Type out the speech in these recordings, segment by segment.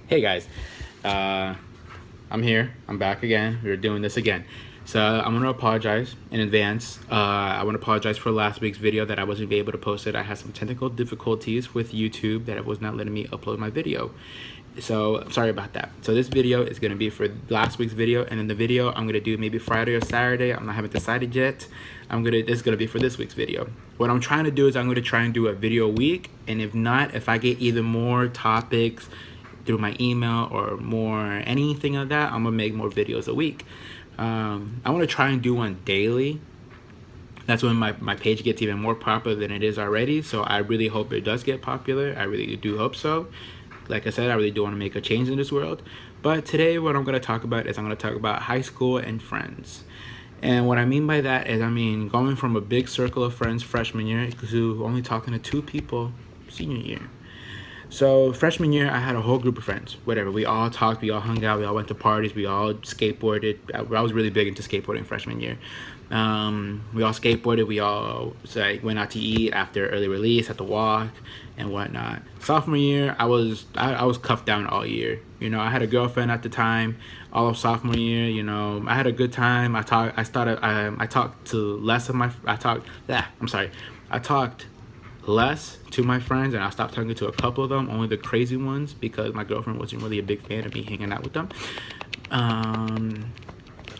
Hey guys, uh, I'm here. I'm back again. We're doing this again. So I'm gonna apologize in advance. I want to apologize for last week's video that I wasn't able to post it. I had some technical difficulties with YouTube that it was not letting me upload my video. So I'm sorry about that. So this video is gonna be for last week's video, and then the video I'm gonna do maybe Friday or Saturday. I haven't decided yet. This is gonna be for this week's video. What I'm trying to do is I'm gonna try and do a video a week, and if not, if I get either more topics through my email or more anything of that, I'm gonna make more videos a week. I want to try and do one daily. That's when my page gets even more popular than it is already. So I really hope it does get popular. I really do hope so. Like I said, I really do want to make a change in this world. But today what I'm going to talk about is I'm going to talk about high school and friends. And what I mean by that is, going from a big circle of friends freshman year to only talking to 2 people senior year. So freshman year, I had a whole group of friends. Whatever, we all talked, we all hung out, we all went to parties, we all skateboarded. I was really big into skateboarding freshman year. We all skateboarded. We all went out to eat after early release, at the walk, and whatnot. Sophomore year, I was cuffed down all year. I had a girlfriend at the time. All of sophomore year, I had a good time. I talked to less of my. I talked less to my friends, and I stopped talking to a couple of them, only the crazy ones, because my girlfriend wasn't really a big fan of me hanging out with them.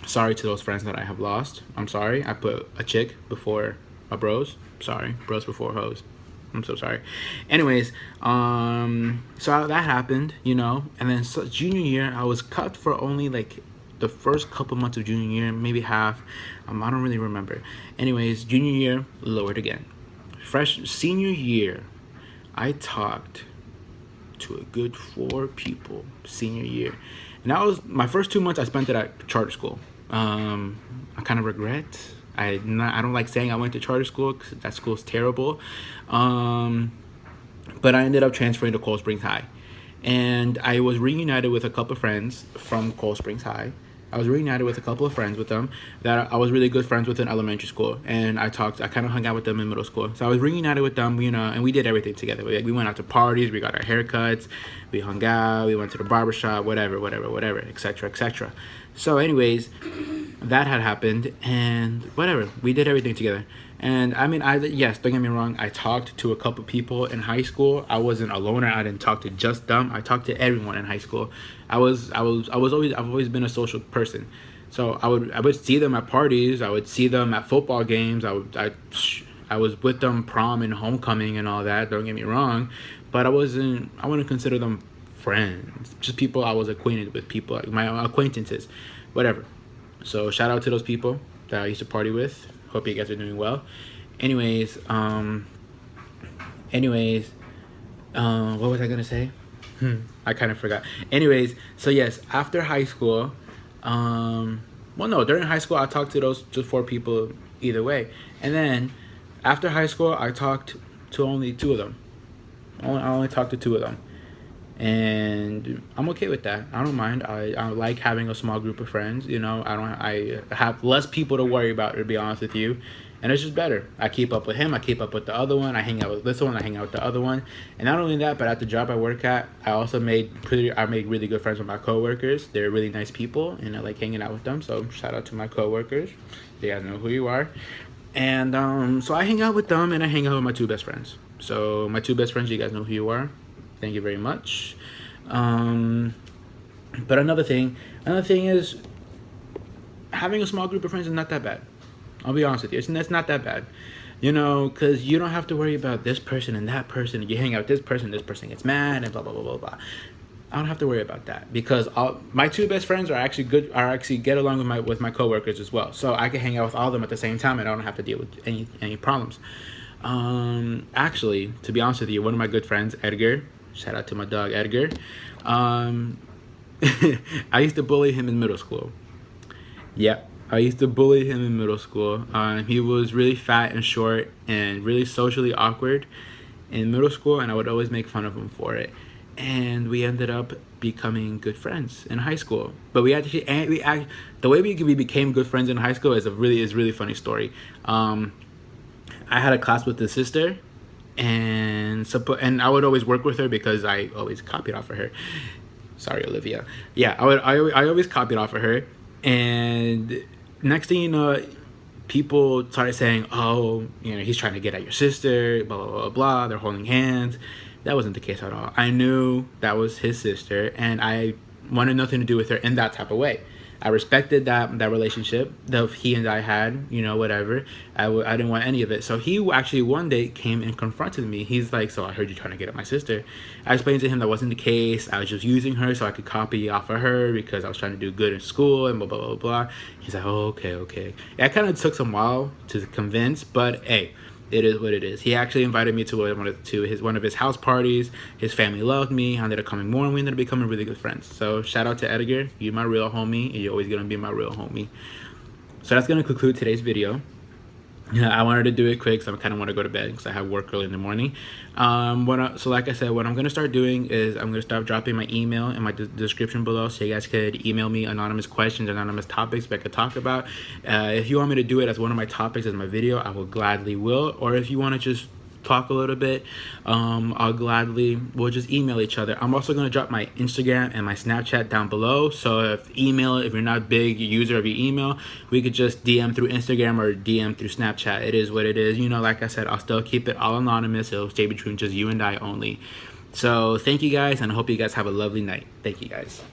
Sorry to those friends that I have lost. I'm sorry. I put a chick before a bros. Sorry, bros before hoes. I'm so sorry. Anyways, so that happened, and then junior year, I was cut for only like the first couple months of junior year, maybe half. I don't really remember. Anyways, junior year, lowered again. Senior year, I talked to a good 4 people senior year, and that was my first 2 months I spent it at charter school. I kind of regret. I don't like saying I went to charter school because that school's terrible. But I ended up transferring to Cold Springs High, and I was reunited with a couple of friends from Cold Springs High. I was reunited with a couple of friends with them that I was really good friends with in elementary school, and I kind of hung out with them in middle school. So I was reunited with them, and we did everything together. We went out to parties, we got our haircuts, we hung out, we went to the barbershop, whatever, etc., etc. So anyways, that had happened, and whatever, we did everything together. And yes, don't get me wrong, I talked to a couple people in high school. I wasn't a loner. I didn't talk to just them. I talked to everyone in high school. I've always been a social person. So I would see them at parties. I would see them at football games. I was with them prom and homecoming and all that. Don't get me wrong, but I wouldn't consider them friends. Just people I was acquainted with, people like my acquaintances, whatever. So shout out to those people that I used to party with. Hope you guys are doing well. Anyways, what was I gonna say? I kind of forgot. Anyways, so yes, after high school, during high school I talked to those 4 people either way, and then after high school I talked to only 2 of them. I only talked to 2 of them, and I'm okay with that. I don't mind. I like having a small group of friends. I have less people to worry about, to be honest with you, and it's just better. I keep up with him. I keep up with the other one. I hang out with this one. I hang out with the other one. And not only that, but at the job I work at, I made really good friends with my coworkers. They're really nice people, and I like hanging out with them. So shout out to my coworkers. You guys know who you are. And so I hang out with them, and I hang out with my 2 best friends. So my 2 best friends, you guys know who you are. Thank you very much. But another thing is, having a small group of friends is not that bad. I'll be honest with you. It's not that bad. Because you don't have to worry about this person and that person. You hang out with this person gets mad, and blah, blah, blah, blah, blah. I don't have to worry about that, because my 2 best friends are actually get along with my coworkers as well. So I can hang out with all of them at the same time, and I don't have to deal with any problems. Actually, to be honest with you, one of my good friends, Edgar, shout out to my dog Edgar. I used to bully him in middle school. Yep, I used to bully him in middle school. He was really fat and short and really socially awkward in middle school, and I would always make fun of him for it. And we ended up becoming good friends in high school. But the way we became good friends in high school is really funny story. I had a class with his sister, and I would always work with her because I always copied off of her. Sorry, Olivia. Yeah, I always copied off of her, and next thing you know, people started saying, "Oh, he's trying to get at your sister." Blah blah blah blah. They're holding hands. That wasn't the case at all. I knew that was his sister, and I wanted nothing to do with her in that type of way. I respected that relationship that he and I had, whatever. I didn't want any of it. So he actually one day came and confronted me. He's like, "So I heard you trying to get at my sister." I explained to him that wasn't the case. I was just using her so I could copy off of her because I was trying to do good in school and blah blah blah blah. He's like, "Oh, okay." It kind of took some while to convince, but hey, it is what it is. He actually invited me to one of his house parties. His family loved me. I ended up coming more, and we ended up becoming really good friends. So shout out to Edgar. You're my real homie, and you're always gonna be my real homie. So that's gonna conclude today's video. I wanted to do it quick, so I kind of want to go to bed because I have work early in the morning. So like I said, what I'm going to start doing is I'm going to start dropping my email in my description below, so you guys could email me anonymous questions, anonymous topics that I could talk about. If you want me to do it as one of my topics as my video, I will gladly will. Or if you want to just talk a little bit, we'll just email each other. I'm also going to drop my Instagram and my Snapchat down below, so if you're not a big user of your email, we could just DM through Instagram or DM through Snapchat. It is what it is. Like I said, I'll still keep it all anonymous. It'll stay between just you and I only. So thank you guys, and I hope you guys have a lovely night. Thank you guys.